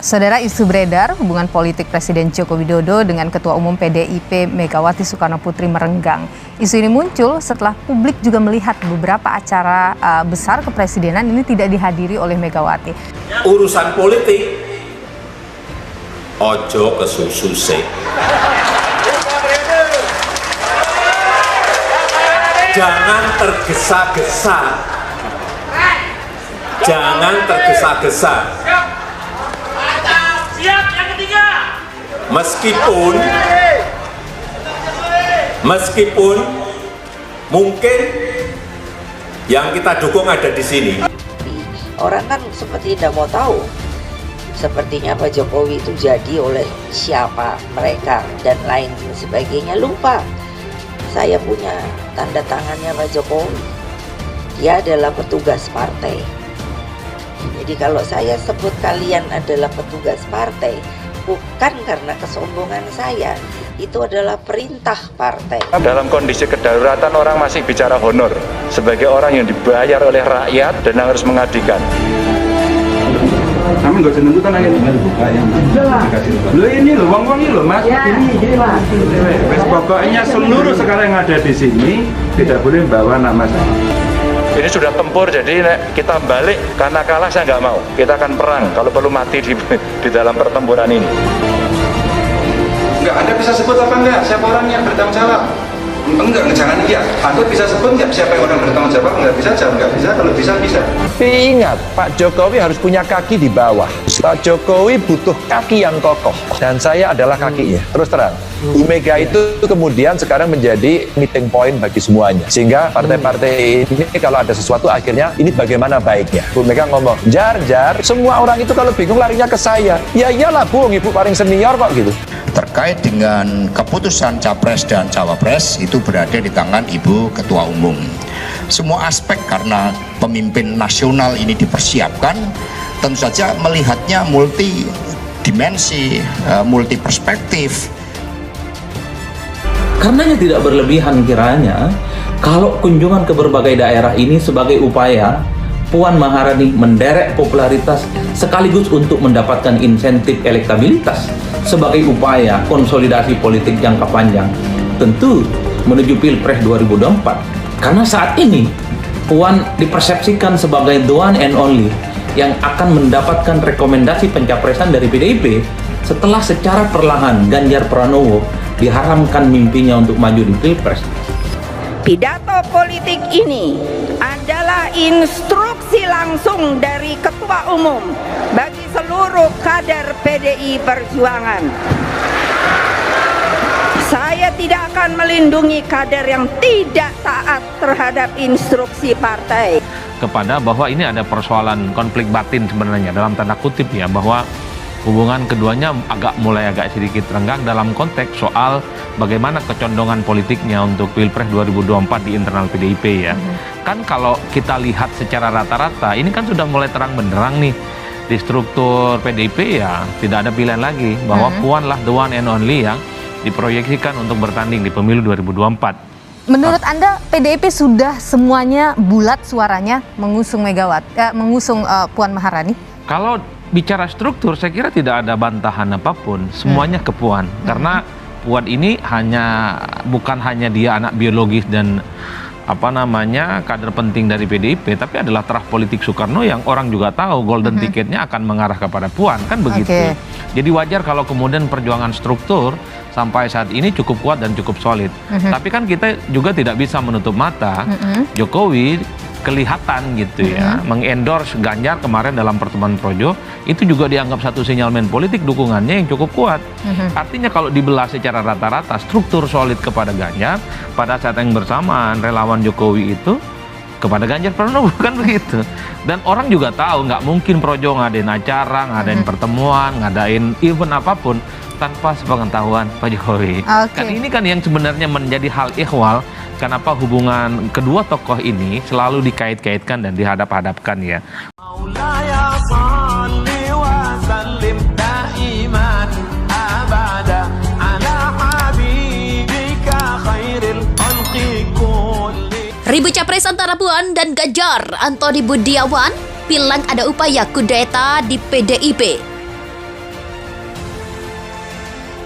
Saudara, isu beredar hubungan politik Presiden Joko Widodo dengan Ketua Umum PDIP Megawati Soekarno Putri merenggang. Isu ini muncul setelah publik juga melihat beberapa acara besar kepresidenan ini tidak dihadiri oleh Megawati. Urusan politik, ojo kesususe. Jangan tergesa-gesa. Jangan tergesa-gesa. Meskipun mungkin yang kita dukung ada di sini. Orang kan seperti tidak mau tahu. Sepertinya Pak Jokowi itu jadi oleh siapa mereka dan lain sebagainya. Lupa, saya punya tanda tangannya Pak Jokowi. Dia adalah petugas partai. Jadi kalau saya sebut kalian adalah petugas partai, bukan karena kesombongan saya, itu adalah perintah partai. Dalam kondisi kedaruratan orang masih bicara honor sebagai orang yang dibayar oleh rakyat dan harus mengabdikan. Kami nggak seneng tuh nanya lo ini lo wong ini lo mas ya, ini mas. Pokoknya seluruh sekarang yang ada di sini tidak boleh bawa nama saya. Ini sudah tempur, jadi kita balik karena kalah saya nggak mau. Kita akan perang kalau perlu mati di dalam pertempuran ini. Enggak, Anda bisa sebut apa enggak? Siapa orang yang bertanggung jawab? Enggak, jangan iya. Anda bisa sebut enggak siapa yang orang bertanggung jawab? Enggak bisa, jawab enggak bisa. Kalau bisa, bisa. Tapi ingat, Pak Jokowi harus punya kaki di bawah. Pak Jokowi butuh kaki yang kokoh. Dan saya adalah kakinya. Terus terang, Bu Mega itu kemudian sekarang menjadi meeting point bagi semuanya. Sehingga partai-partai ini kalau ada sesuatu akhirnya ini bagaimana baiknya. Bu Mega ngomong, jar, semua orang itu kalau bingung larinya ke saya. Ya iyalah Bung, Ibu paling senior kok gitu. Terkait dengan keputusan Capres dan Cawapres itu berada di tangan Ibu Ketua Umum. Semua aspek karena pemimpin nasional ini dipersiapkan, tentu saja melihatnya multi dimensi, multi perspektif. Karenanya tidak berlebihan kiranya kalau kunjungan ke berbagai daerah ini sebagai upaya Puan Maharani menderek popularitas sekaligus untuk mendapatkan insentif elektabilitas sebagai upaya konsolidasi politik jangka panjang, tentu menuju Pilpres 2024. Karena saat ini Puan dipersepsikan sebagai the one and only yang akan mendapatkan rekomendasi pencapresan dari PDIP setelah secara perlahan Ganjar Pranowo diharamkan mimpinya untuk maju di Pilpres. Pidato politik ini adalah instruksi langsung dari Ketua Umum bagi seluruh kader PDI Perjuangan. Saya tidak akan melindungi kader yang tidak taat terhadap instruksi partai. Kepada bahwa ini ada persoalan konflik batin sebenarnya dalam tanda kutip ya, bahwa hubungan keduanya mulai agak sedikit renggang dalam konteks soal bagaimana kecondongan politiknya untuk Pilpres 2024 di internal PDIP ya. Kan kalau kita lihat secara rata-rata ini kan sudah mulai terang benderang nih di struktur PDIP ya, tidak ada pilihan lagi bahwa Puan lah the one and only yang diproyeksikan untuk bertanding di pemilu 2024. Menurut Anda PDIP sudah semuanya bulat suaranya mengusung Puan Maharani? Kalau bicara struktur, saya kira tidak ada bantahan apapun, semuanya ke Puan. Karena Puan ini bukan hanya dia anak biologis dan kader penting dari PDIP, tapi adalah terah politik Soekarno yang orang juga tahu golden ticketnya akan mengarah kepada Puan, kan begitu. Jadi wajar kalau kemudian perjuangan struktur sampai saat ini cukup kuat dan cukup solid. Tapi kan kita juga tidak bisa menutup mata Jokowi kelihatan gitu ya, mengendorse Ganjar kemarin dalam pertemuan Projo, itu juga dianggap satu sinyalmen politik dukungannya yang cukup kuat. Artinya kalau dibelah secara rata-rata, struktur solid kepada Ganjar, pada saat yang bersamaan relawan Jokowi itu kepada Ganjar Pranowo, kan begitu. Dan orang juga tahu nggak mungkin Projo ngadain acara, ngadain pertemuan, ngadain event apapun tanpa sepengetahuan Pak Jokowi. Kan ini kan yang sebenarnya menjadi hal ihwal. Kenapa hubungan kedua tokoh ini selalu dikait-kaitkan dan dihadap-hadapkan ya. Ribut capres antara Puan dan Ganjar, Antoni Budiawan bilang ada upaya kudeta di PDIP.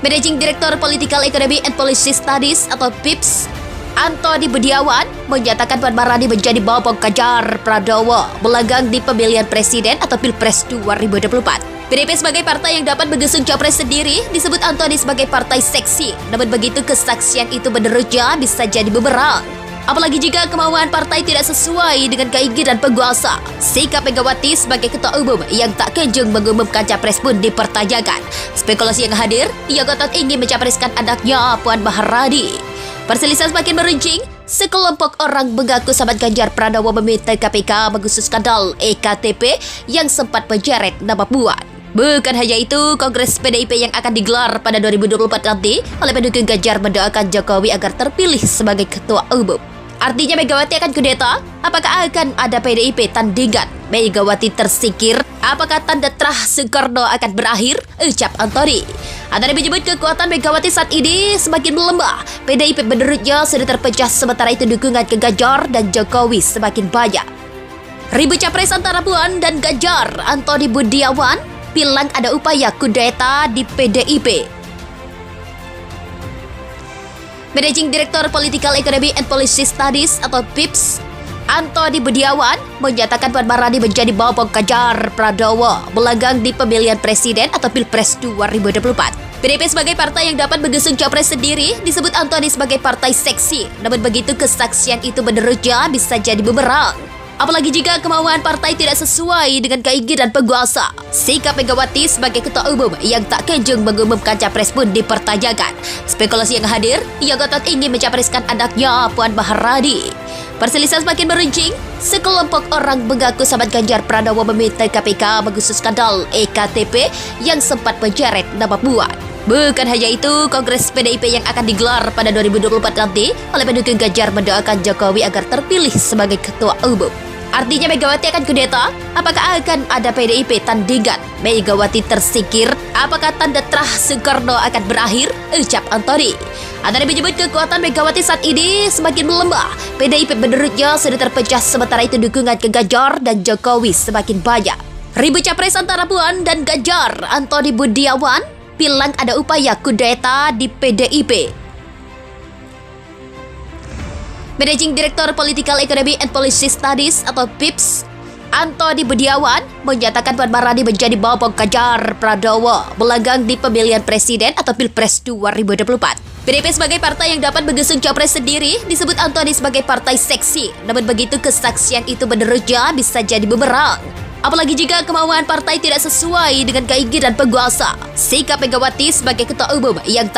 Managing Director Political Economy and Policy Studies atau PIPS, Antoni Budiawan menyatakan Puan Maharani menjadi bopong Ganjar Pranowo melanggang di pemilihan presiden atau Pilpres 2024. PDIP sebagai partai yang dapat mengusung capres sendiri disebut Antoni sebagai partai seksi. Namun begitu kesaksian itu menurutnya bisa jadi bumerang. Apalagi jika kemauan partai tidak sesuai dengan keinginan penguasa. Sikap Megawati sebagai ketua umum yang tak kunjung mengumumkan capres pun dipertanyakan. Spekulasi yang hadir, ia ngotot ingin mencapreskan anaknya Puan Maharani. Perselisihan semakin meruncing, sekelompok orang mengaku sahabat Ganjar Pranowo meminta KPK mengusut skandal EKTP yang sempat menyeret nama Puan. Bukan hanya itu, Kongres PDIP yang akan digelar pada 2024 nanti oleh pendukung Ganjar mendoakan Jokowi agar terpilih sebagai ketua umum. Artinya Megawati akan kudeta? Apakah akan ada PDIP tandingan? Megawati tersingkir? Apakah tanda terah Soekarno akan berakhir? Ucap Antoni. Antoni menyebut kekuatan Megawati saat ini semakin melemah. PDIP menurutnya sudah terpecah, sementara itu dukungan ke Ganjar dan Jokowi semakin banyak. Ribut capres antara Puan dan Ganjar, Antoni Budiawan bilang ada upaya kudeta di PDIP. Managing Director Political Economy and Policy Studies atau PIPS, Antoni Budiawan menyatakan Puan Maharani menjadi bopong Ganjar Pranowo melanggang di pemilihan presiden atau Pilpres 2024. PDIP sebagai partai yang dapat mengusung capres sendiri disebut Antoni sebagai partai seksi. Namun begitu kesaksian itu menurutnya bisa jadi bumerang. Apalagi jika kemauan partai tidak sesuai dengan keinginan penguasa. Sikap Megawati sebagai ketua umum yang tak kunjung mengumumkan capres pun dipertanyakan. Spekulasi yang hadir, ia ngotot ingin mencapreskan anaknya Puan Maharani. Perselisihan semakin meruncing, sekelompok orang mengaku sahabat Ganjar Pranowo meminta KPK mengusut skandal EKTP yang sempat menyeret nama Puan. Bukan hanya itu, Kongres PDIP yang akan digelar pada 2024 nanti oleh pendukung Ganjar mendoakan Jokowi agar terpilih sebagai ketua umum. Artinya Megawati akan kudeta? Apakah akan ada PDIP tandingan? Megawati tersingkir? Apakah tanda terah Soekarno akan berakhir? Ucap Antoni. Antoni menyebut kekuatan Megawati saat ini semakin melemah. PDIP menurutnya sudah terpecah, sementara itu dukungan ke Ganjar dan Jokowi semakin banyak. Ribut capres antara Puan dan Ganjar, Antoni Budiawan bilang ada upaya kudeta di PDIP. Managing Director Political Economy and Policy Studies atau PIPS, Antoni Budiawan menyatakan Puan Maharani menjadi bopong Ganjar Pranowo melanggang di pemilihan presiden atau Pilpres 2024. PDIP sebagai partai yang dapat mengusung capres sendiri disebut Antoni sebagai partai seksi. Namun begitu kesaksian itu menurutnya bisa jadi bumerang. Apalagi jika kemauan partai tidak sesuai dengan keinginan penguasa. Sikap Megawati sebagai ketua umum yang tak